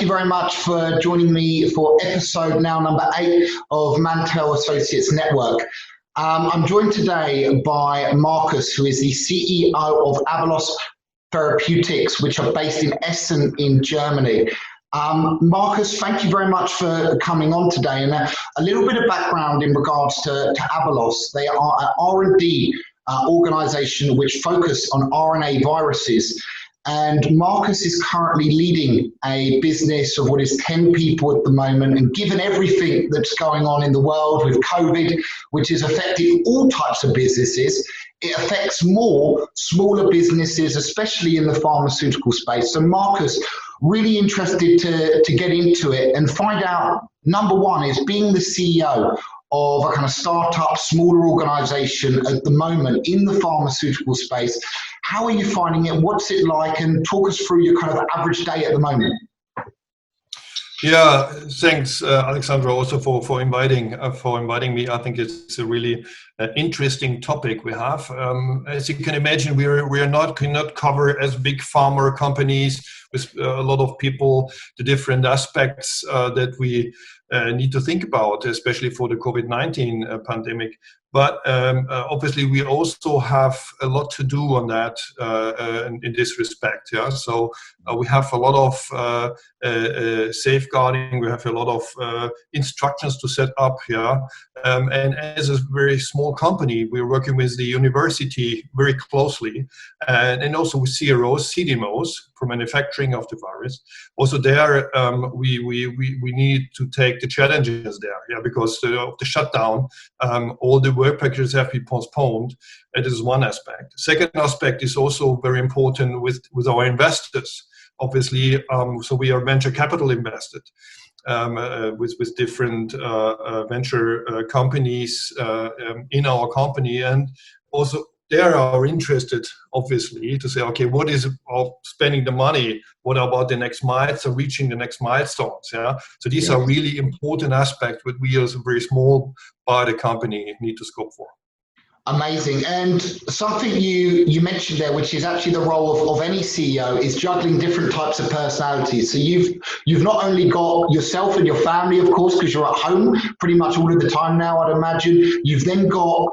thank you very much for joining me for episode now number 8 of Mantell Associates Network. I'm joined today by Marcus, who is the CEO of Abalos Therapeutics, which are based in Essen in Germany. Marcus, thank you very much for coming on today. And a little bit of background in regards to Abalos. They are an R&D organization which focus on RNA viruses. And Marcus is currently leading a business of what is 10 people at the moment. And given everything that's going on in the world with COVID, which is affecting all types of businesses, it affects more smaller businesses, especially in the pharmaceutical space. So Marcus, really interested to get into it and find out, number one is being the CEO of a kind of startup, smaller organization at the moment in the pharmaceutical space. How are you finding it? What's it like? And talk us through your kind of average day at the moment. Yeah, thanks, Alessandro, also for inviting me. I think it's a really interesting topic we have. As you can imagine, we cannot cover as big pharma companies with a lot of people the different aspects that we need to think about, especially for the COVID-19 pandemic. But obviously, we also have a lot to do on that in this respect. Yeah, so we have a lot of safeguarding. We have a lot of instructions to set up here. And as a very small company, we're working with the university very closely, and also with CROs, CDMOs for manufacturing of the virus. Also, there we need to take the challenges there. Yeah, because of the shutdown, all the work packages have been postponed. That is one aspect. Second aspect is also very important with our investors. Obviously, so we are venture capital invested with different venture companies in our company, and also they are interested, obviously, to say, okay, what is of spending the money? What about the next milestone, reaching the next milestones? Yeah, so these are really important aspects that we as a very small biotech company need to scope for. Amazing. And something you mentioned there, which is actually the role of any CEO, is juggling different types of personalities. So you've not only got yourself and your family, of course, because you're at home pretty much all of the time now, I'd imagine. You've then got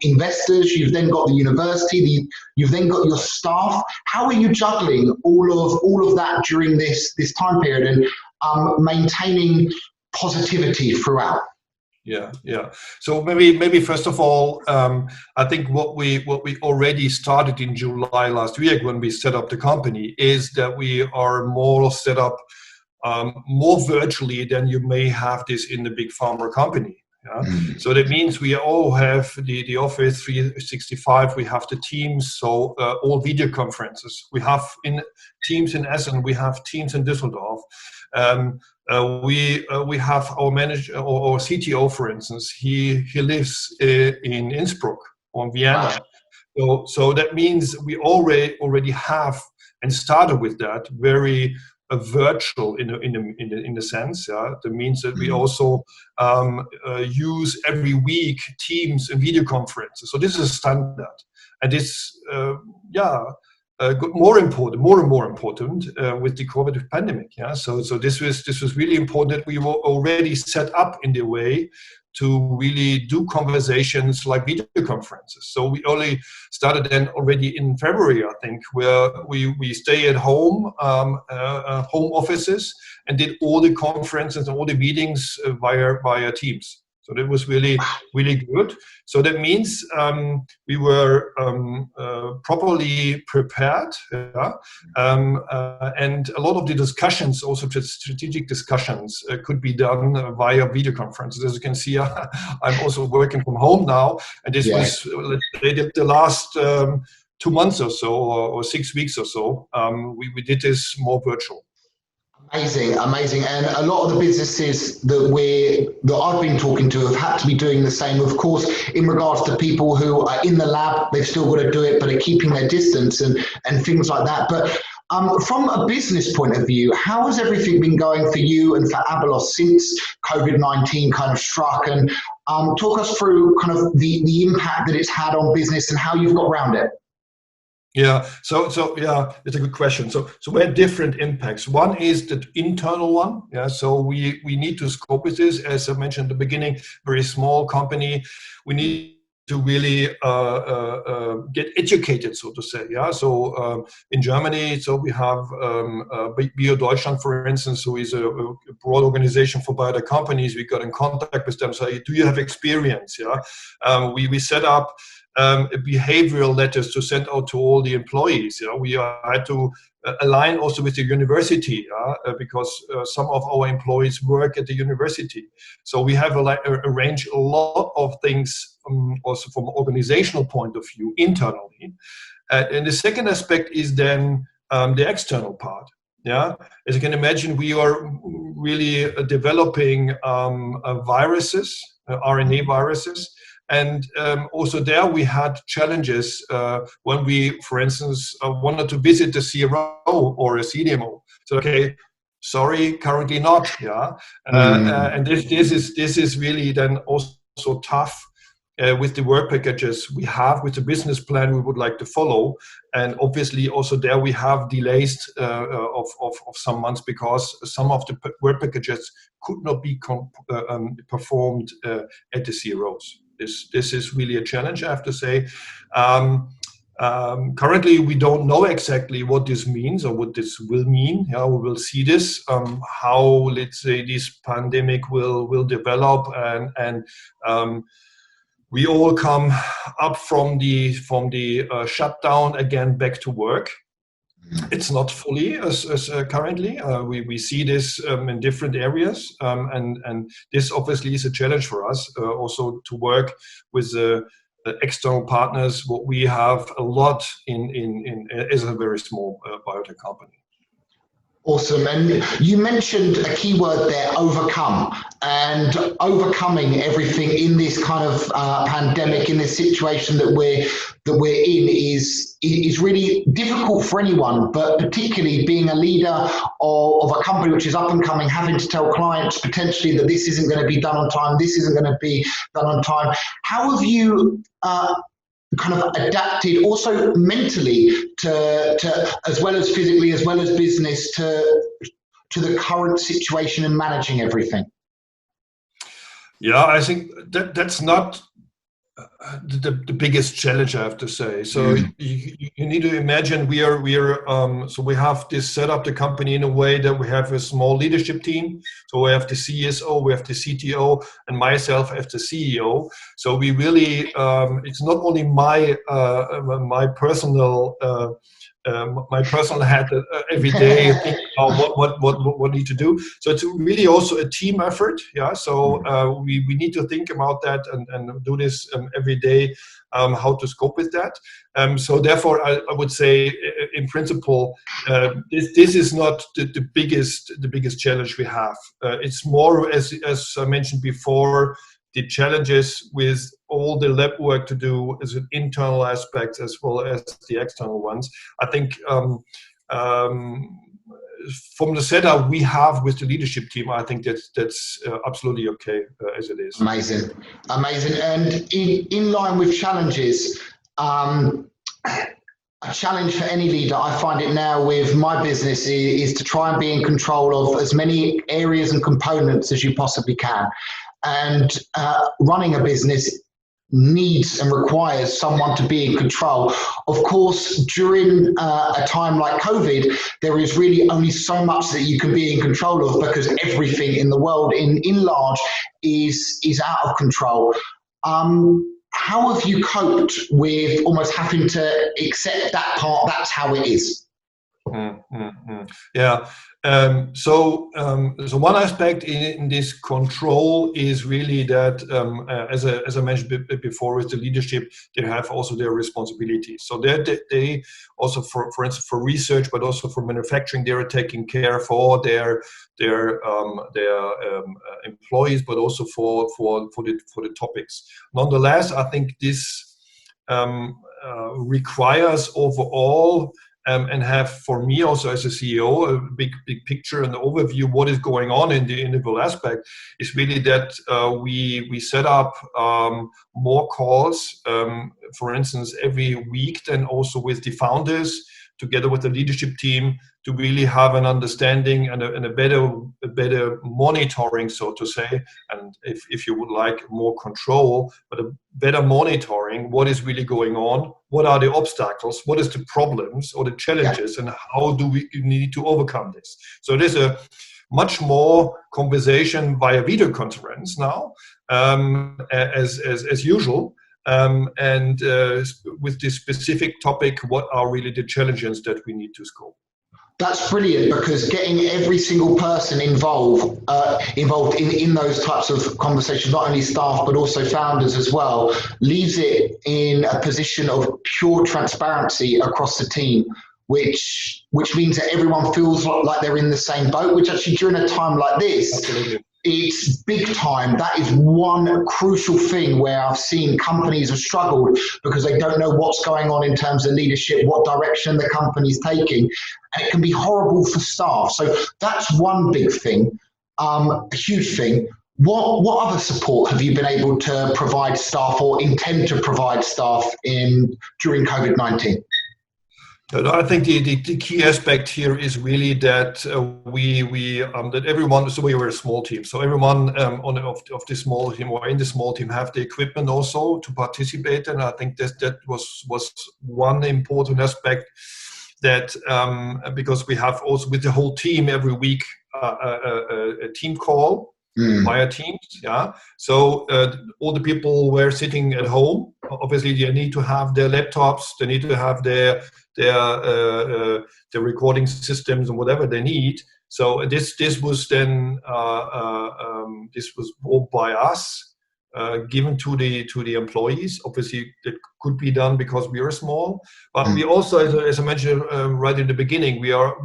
investors, you've then got the university, you've then got your staff. How are you juggling all of that during this time period and maintaining positivity throughout? Yeah. So maybe first of all, I think what we already started in July last week when we set up the company is that we are more set up more virtually than you may have this in the big pharma company. Yeah? Mm-hmm. So that means we all have the Office 365, we have the Teams, so all video conferences. We have Teams in Essen, we have Teams in Düsseldorf. We have our manager or CTO, for instance. He lives in Innsbruck or Vienna. Wow. So that means we already have and started with that very virtual in a sense. Yeah, that means that we also use every week Teams and video conferences. So this is standard, and this more and more important with the COVID pandemic. Yeah, so this was really important that we were already set up in the way to really do conversations like video conferences. So we only started then already in February, I think, where we stay at home, home offices, and did all the conferences and all the meetings via Teams. So that was really good. So that means we were properly prepared, yeah? And a lot of the discussions, also strategic discussions, could be done via video conferences. As you can see, I'm also working from home now, and this was, let's say, the last 2 months or so, or 6 weeks or so. We did this more virtual. Amazing. And a lot of the businesses that I've been talking to have had to be doing the same. Of course, in regards to people who are in the lab, they've still got to do it, but are keeping their distance and things like that. But from a business point of view, how has everything been going for you and for Abalos since COVID-19 kind of struck? And talk us through kind of the impact that it's had on business and how you've got around it. Yeah, so yeah, it's a good question. So we have different impacts. One is the internal one. Yeah, so we need to scope with this. As I mentioned at the beginning, very small company. We need to really get educated, so to say. Yeah, so in Germany, so we have Bio Deutschland, for instance, who is a broad organization for biotech companies. We got in contact with them. Say, do you have experience? Yeah, we set up behavioral letters to send out to all the employees. You know, we had to align also with the university because some of our employees work at the university. So we have arranged a lot of things also from an organizational point of view internally. And the second aspect is then the external part. Yeah, as you can imagine, we are really developing viruses, RNA viruses. And also there we had challenges when we, for instance, wanted to visit the CRO or a CDMO. So, okay, sorry, currently not. Yeah, and this is really then also tough with the work packages we have, with the business plan we would like to follow, and obviously also there we have delays of some months because some of the work packages could not be performed at the CROs. This is really a challenge, I have to say. Currently, we don't know exactly what this means or what this will mean. Yeah, we will see this, how, let's say, this pandemic will develop, and we all come up from the shutdown again back to work. It's not fully as currently. We see this in different areas, and this obviously is a challenge for us also to work with external partners. What we have a lot in as a very small biotech company. Awesome. And you mentioned a key word there, overcome, and overcoming everything in this kind of pandemic, in this situation that we're in is really difficult for anyone, but particularly being a leader of a company which is up and coming, having to tell clients potentially that this isn't going to be done on time, this isn't going to be done on time. How have you kind of adapted also mentally to as well as physically, as well as business, to the current situation and managing everything? Yeah, I think that's not the biggest challenge, I have to say. So you need to imagine we are so we have this set up the company in a way that we have a small leadership team. So we have the CSO, we have the CTO, and myself as the CEO. So we really it's not only my personal hat every day thinking about what need to do. So it's really also a team effort. Yeah. So we need to think about that and do this every day, how to scope with that. So therefore, I would say, in principle, this is not the biggest challenge we have. It's more, as I mentioned before, the challenges with all the lab work to do as an internal aspect as well as the external ones. I think from the setup we have with the leadership team, I think that's absolutely okay as it is. Amazing. And in line with challenges, a challenge for any leader, I find it now with my business, is to try and be in control of as many areas and components as you possibly can. And running a business needs and requires someone to be in control. Of course, during a time like COVID, there is really only so much that you can be in control of, because everything in the world in large is out of control. How have you coped with almost having to accept that part, that's how it is? Yeah. So one aspect in this control is really that, as I mentioned before, with the leadership, they have also their responsibilities. So they also, for instance, for research, but also for manufacturing, they are taking care for their employees, but also for the topics. Nonetheless, I think this requires overall and have, for me also as a CEO, a big picture and overview what is going on in the individual aspect, is really that we set up more calls, for instance, every week, then also with the founders, together with the leadership team, to really have an understanding and a better monitoring, so to say, and if you would like, more control, but a better monitoring what is really going on, what are the obstacles, what is the problems or the challenges, and how do we need to overcome this. So there's a much more conversation via video conference now, as usual. And with this specific topic, what are really the challenges that we need to scope? That's brilliant, because getting every single person involved in those types of conversations, not only staff but also founders as well, leaves it in a position of pure transparency across the team, which means that everyone feels like they're in the same boat, which actually during a time like this, absolutely, it's big time. That is one crucial thing where I've seen companies have struggled because they don't know what's going on in terms of leadership, what direction the company's taking, and it can be horrible for staff. So that's one big thing, a huge thing. What other support have you been able to provide staff or intend to provide staff during COVID-19? I think the key aspect here is really that that everyone. So we were a small team. So everyone of the small team or in the small team have the equipment also to participate, and I think that was one important aspect. That because we have also with the whole team every week a team call via Teams. Yeah. So all the people were sitting at home. Obviously, they need to have their laptops. They need to have their recording systems and whatever they need. So this was then this was bought by us, given to the employees. Obviously, that could be done because we are small, but we also, as I mentioned right in the beginning, we are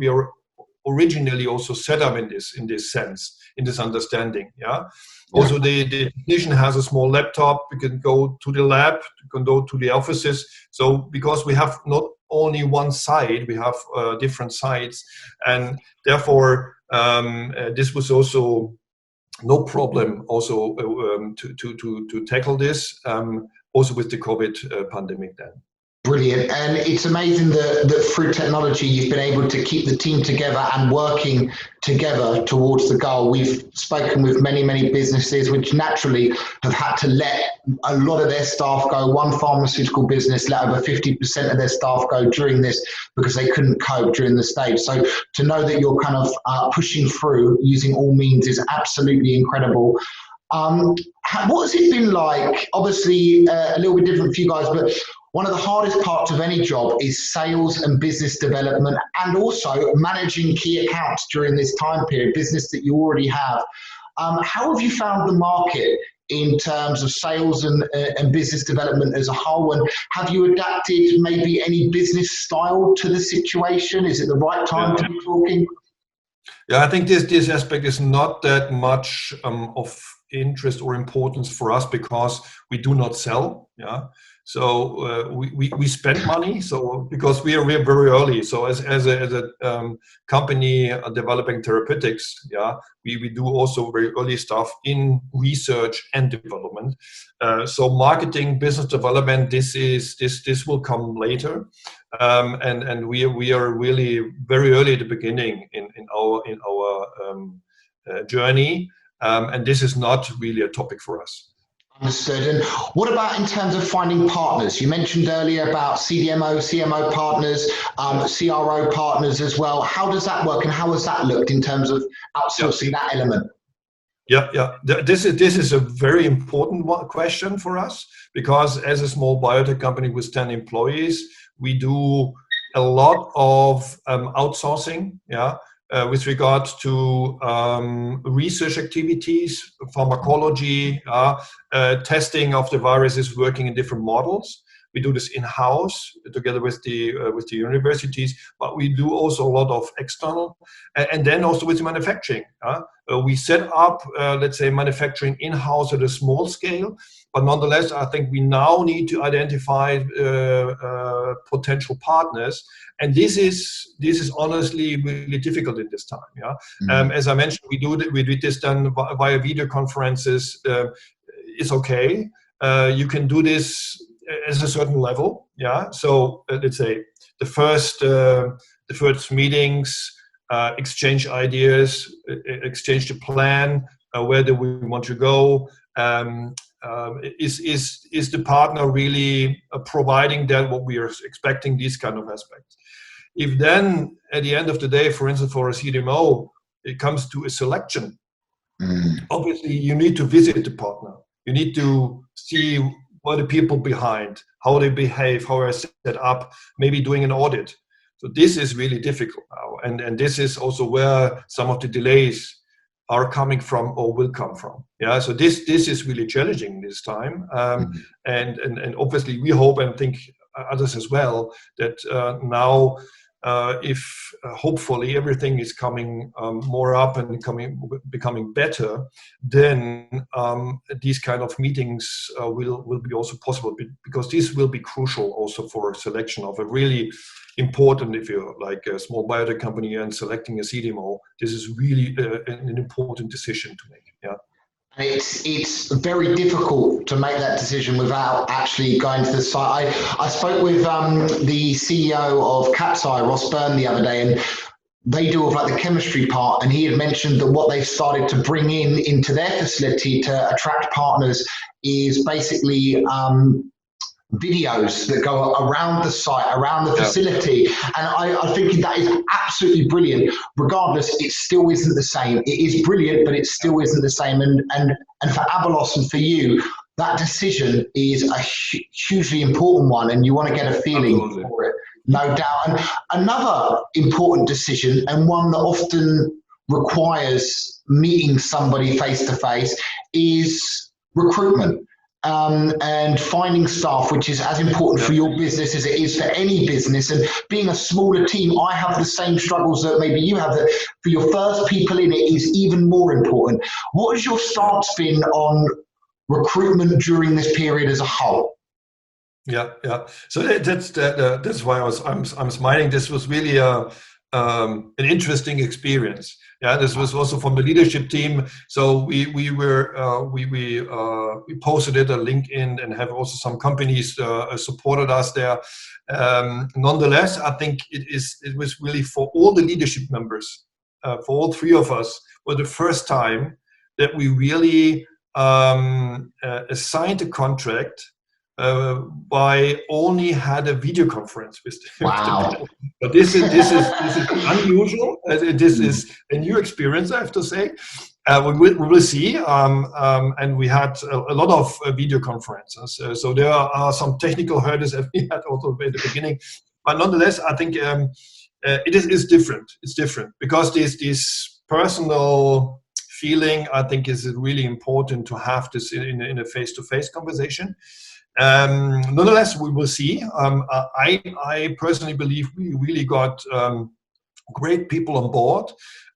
originally also set up in this sense, in this understanding. Yeah. Also, the technician has a small laptop. We can go to the lab, we can go to the offices. So because we have not only one site, we have different sites, and therefore this was also no problem also to tackle this also with the COVID pandemic then. Brilliant. And it's amazing that through technology, you've been able to keep the team together and working together towards the goal. We've spoken with many, many businesses which naturally have had to let a lot of their staff go. One pharmaceutical business let over 50% of their staff go during this because they couldn't cope during the stage. So to know that you're kind of pushing through using all means is absolutely incredible. What has it been like? Obviously, a little bit different for you guys, but one of the hardest parts of any job is sales and business development, and also managing key accounts during this time period, business that you already have. How have you found the market in terms of sales and business development as a whole? And have you adapted maybe any business style to the situation? Is it the right time to be talking? Yeah, I think this aspect is not that much of interest or importance for us because we do not sell. Yeah. So we spend money. So because we are very early. So as a company developing therapeutics, yeah, we do also very early stuff in research and development. So marketing, business development, this will come later, and we are really very early at the beginning in our journey, and this is not really a topic for us. Understood. And what about in terms of finding partners? You mentioned earlier about CDMO, CMO partners, CRO partners as well. How does that work, and how has that looked in terms of outsourcing that element? Yeah. This is a very important question for us because as a small biotech company with 10 employees, we do a lot of outsourcing. Yeah. With regard to research activities, pharmacology, testing of the viruses, working in different models. We do this in-house together with the universities, but we do also a lot of external, and then also with the manufacturing. We set up, let's say, manufacturing in-house at a small scale, but nonetheless, I think we now need to identify potential partners, and this is honestly really difficult in this time. Yeah, as I mentioned, we did this done via video conferences. Is okay. You can do this as a certain level. Yeah, so let's say the first meetings. Exchange ideas, exchange the plan, where do we want to go, is the partner really providing that what we are expecting, these kind of aspects. If then at the end of the day, for instance, for a CDMO, it comes to a selection, obviously you need to visit the partner. You need to see what the people behind, how they behave, how they're set up, maybe doing an audit. So this is really difficult now, and this is also where some of the delays are coming from or will come from. Yeah, so this is really challenging this time, and obviously we hope and think others as well that now if hopefully everything is coming more up and becoming better, then these kind of meetings will be also possible, because this will be crucial also for selection of a really important, if you're like a small biotech company and selecting a CDMO, this is really an important decision to make. Yeah. It's very difficult to make that decision without actually going to the site. I spoke with the CEO of Capsai, Ross Byrne, the other day, and they do like the chemistry part, and he had mentioned that what they've started to bring into their facility to attract partners is basically videos that go around the site, around the facility, and I think that is absolutely brilliant. Regardless, it still isn't the same. It is brilliant, but it still isn't the same. And for Abalos and for you, that decision is a hugely important one, and you want to get a feeling for it, no doubt. And another important decision, and one that often requires meeting somebody face to face, is recruitment. And finding staff, which is as important for your business as it is for any business. And being a smaller team, I have the same struggles that maybe you have, that for your first people in it is even more important. What has your stance been on recruitment during this period as a whole? Yeah. So that's why I'm smiling. This was really an interesting experience. Yeah, this was also from the leadership team. So we posted it on LinkedIn, and have also some companies supported us there. Nonetheless, I think it was really for all the leadership members, for all three of us, for the first time that we really signed a contract by only had a video conference with the people. But this is unusual. This is a new experience, I have to say. We will see, and we had a lot of video conferences. So there are some technical hurdles that we had also at the beginning, but nonetheless, I think it is different. It's different because this personal feeling, I think, is really important to have this in a face-to-face conversation. Nonetheless, we will see. I personally believe we really got great people on board,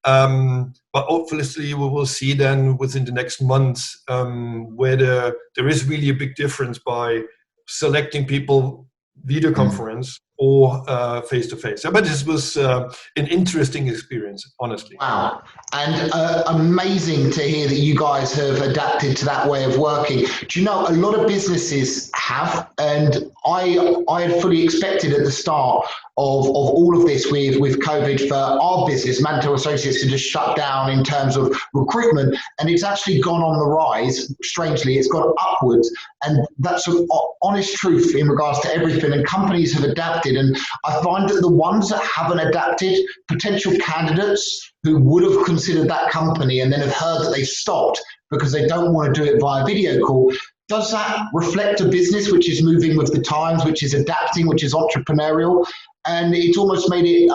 but obviously we will see then within the next months whether there is really a big difference by selecting people video conference or face-to-face. But this was an interesting experience, honestly. Wow. And amazing to hear that you guys have adapted to that way of working. Do you know, a lot of businesses have, and I had fully expected at the start of all of this with COVID for our business, Mantell Associates, to just shut down in terms of recruitment, and it's actually gone on the rise. Strangely, it's gone upwards, and that's an honest truth in regards to everything, and companies have adapted. And I find that the ones that haven't adapted, potential candidates who would have considered that company and then have heard that they've stopped because they don't want to do it via video call, does that reflect a business which is moving with the times, which is adapting, which is entrepreneurial? And it's almost made it,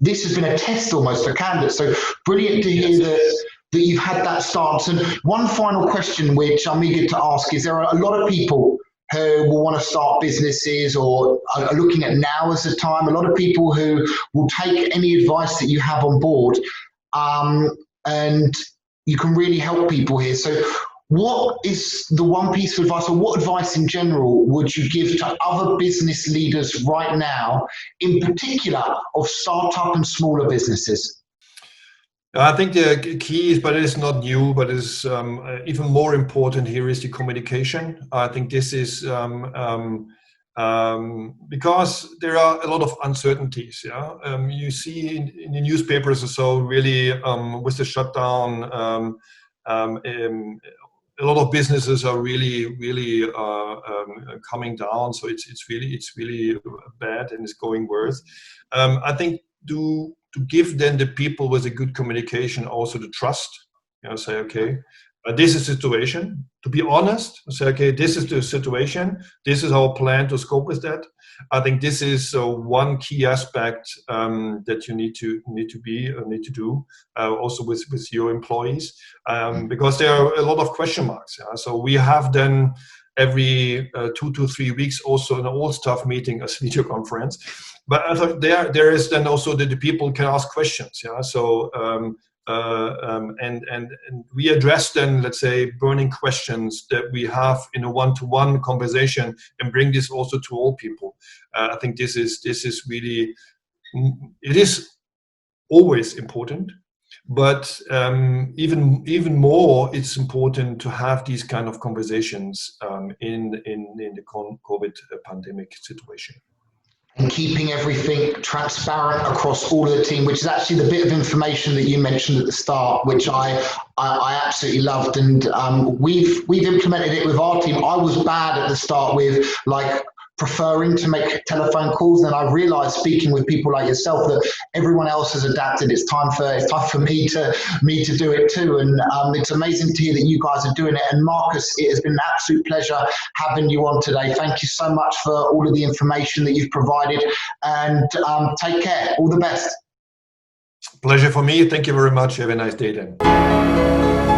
this has been a test almost for candidates. So brilliant to hear that you've had that stance. And one final question, which I'm eager to ask, is there are a lot of people who will want to start businesses or are looking at now as a time, a lot of people who will take any advice that you have on board. And and you can really help people here. So what is the one piece of advice, or what advice in general would you give to other business leaders right now, in particular of startup and smaller businesses? I think the key is, but it is not new, but is even more important here, is the communication. I think this is because there are a lot of uncertainties. Yeah, you see in the newspapers or so, really, with the shutdown, a lot of businesses are really coming down. So it's really bad, and it's going worse. I think to give then the people with a good communication also the trust. Say, okay, this is the situation. To be honest, say, okay, this is the situation. This is our plan to scope with that. I think this is one key aspect that you need to do also with your employees, because there are a lot of question marks. Yeah? So we have then every 2 to 3 weeks also an all staff meeting, a video conference. But I thought there is then also that the people can ask questions. Yeah. So and we address then, let's say, burning questions that we have in a one-to-one conversation, and bring this also to all people. I think this is really, it is always important, but even more, it's important to have these kind of conversations in the COVID pandemic situation. And keeping everything transparent across all of the team, which is actually the bit of information that you mentioned at the start, which I absolutely loved. And we've implemented it with our team. I was bad at the start with preferring to make telephone calls, and I realized, speaking with people like yourself, that everyone else has adapted. It's time for me to do it too, and it's amazing to hear that you guys are doing it. And Marcus, it has been an absolute pleasure having you on today. Thank you so much for all of the information that you've provided, and take care. All the best. Pleasure for me. Thank you very much. Have a nice day then.